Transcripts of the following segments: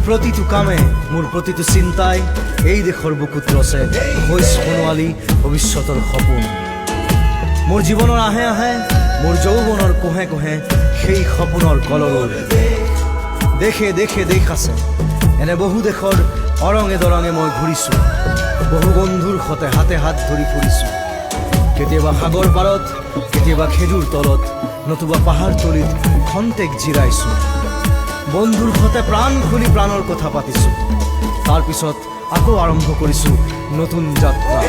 প্ৰতিটো কামে মোৰ প্ৰতিটো চিন্তাই এই দেশৰ বুকুত ৰচে হৈ সোণোৱালী ভৱিষ্যতৰ সপোন। মোৰ জীৱনৰ আহে আহে মোৰ যৌৱনৰ কোহে কোহে সেই সপোনৰ কলৰৱ। দেশে দেশে দেশ আছে, এনে বহু দেশৰ অৰঙে দৰঙে মই ঘূৰিছোঁ। বহু বন্ধুৰ সতে হাতে হাত ধৰি ফুৰিছোঁ। কেতিয়াবা সাগৰ পাৰত, কেতিয়াবা খেজুৰ তলত, নতুবা পাহাৰ তলিত খন্তেক জিৰাইছোঁ। বন্ধুৰ সতে প্ৰাণ খুলি প্ৰাণৰ কথা পাতিছোঁ। তাৰপিছত আকৌ আৰম্ভ কৰিছোঁ নতুন যাত্ৰা।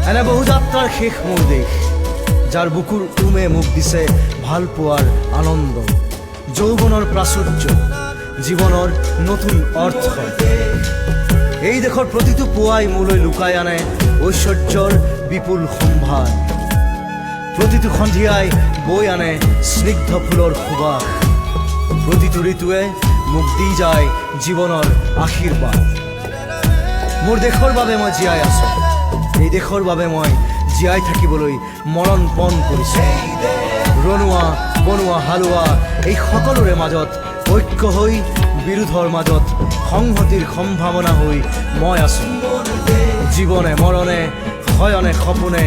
এনে বহু যাত্ৰাৰ শেষ মোৰ দেশ, যাৰ বুকুৰ উমে মোক দিছে ভাল পোৱাৰ আনন্দ, যৌৱনৰ প্ৰাচুৰ্য, জীৱনৰ নতুন অৰ্থ। এই দেশৰ প্ৰতিটো পুৱাই মোলৈ লুকাই আনে ঐশ্বৰ্যৰ বিপুল সম্ভাৰ। প্ৰতিটো সন্ধিয়াই বৈ আনে স্নিগ্ধ ফুলৰ সুবাস। প্ৰতিটো ঋতুৱে মোক দি যায় জীৱনৰ আশীৰ্বাদ। মোৰ দেশৰ বাবে মই জীয়াই আছোঁ, এই দেশৰ বাবে মই জীয়াই থাকিবলৈ মৰণ পণ কৰিছোঁ। ৰণুৱা বনোৱা হালোৱা এই সকলোৰে মাজত ঐক্য হৈ, বিৰোধৰ মাজত সংহতিৰ সম্ভাৱনা হৈ মই আছোঁ। জীৱনে মৰণে শয়নে সপোনে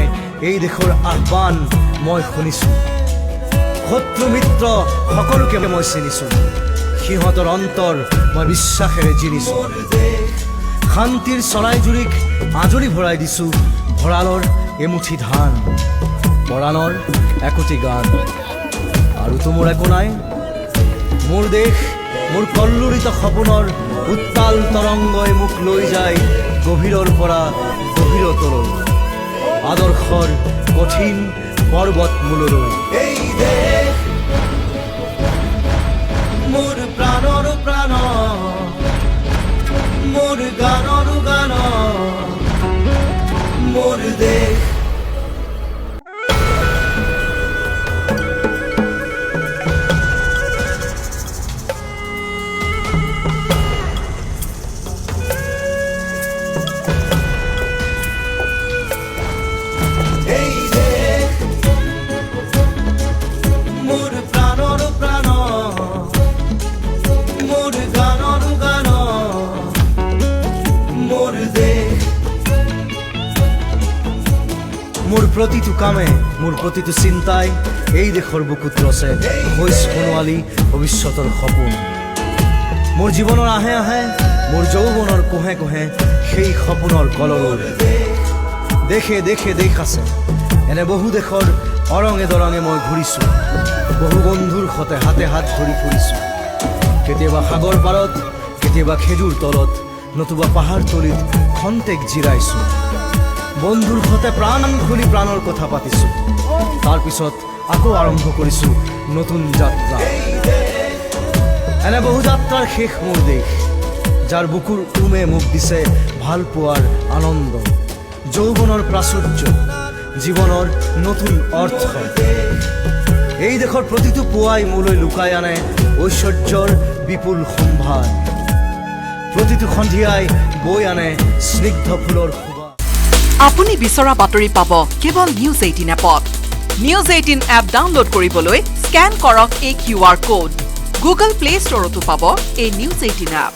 এই দেশৰ আহ্বান মই শুনিছোঁ। শত্ৰু মিত্ৰ সকলোকে মই চিনিছোঁ, সিহঁতৰ অন্তৰ মই বিশ্বাসেৰে জিনিছোঁ। শান্তিৰ চৰাইজুৰিক আজৰি ভৰাই দিছোঁ ভঁৰালৰ এমুঠি ধান, পৰাণৰ একোটি গান। আৰুতো মোৰ একো নাই, মোৰ দেশ মোৰ কল্লোলিত সপোনৰ উত্তাল তৰংগই মোক লৈ যায় গভীৰৰ পৰা গভীৰতলৈ, আদৰ্শৰ কঠিন পৰ্বত মূললৈ। এই দেশ মোৰ প্ৰাণৰ প্ৰাণ, মোৰ গানৰ গান, মোৰ দেশ। মোৰ প্ৰতিটো কামে মোৰ প্ৰতিটো চিন্তাই এই দেশৰ বুকুত ৰচে হৈ সোণোৱালী ভৱিষ্যতৰ সপোন। মোৰ জীৱনৰ আহে আহে মোৰ যৌৱনৰ কোহে কোহে সেই সপোনৰ কলৰৱ। দেশে দেশে দেশ আছে, এনে বহু দেশৰ অৰঙে দৰঙে মই ঘূৰিছোঁ। বহু বন্ধুৰ সতে হাতে হাত ধৰি ফুৰিছোঁ। কেতিয়াবা সাগৰ পাৰত, কেতিয়াবা খেজুৰ তলত, নতুবা পাহাৰ তলিত খন্তেক জিৰাইছোঁ। বন্ধুৰ সতে প্ৰাণ খুলি প্ৰাণৰ কথা পাতিছোঁ। তাৰপিছত আকৌ আৰম্ভ কৰিছোঁ নতুন যাত্ৰা। এনে বহু যাত্ৰাৰ শেষ মোৰ দেশ, যাৰ বুকুৰ উমে মোক দিছে ভাল পোৱাৰ আনন্দ, যৌৱনৰ প্ৰাচুৰ্য, জীৱনৰ নতুন অৰ্থ। এই দেশৰ প্ৰতিটো পুৱাই মোলৈ লুকাই আনে ঐশ্বৰ্যৰ বিপুল সম্ভাৰ। প্ৰতিটো সন্ধিয়াই বৈ আনে স্নিগ্ধ ফুলৰ সুবাস। আপুনি বিচৰা বাতৰি পাব কেৱল নিউজ 18 এপত। নিউজ 18 এপ ডাউনলোড কৰিবলৈ স্কেন কৰক এই QR কোড। গুগল প্লে ষ্টৰতো পাব এই নিউজ 18 এপ।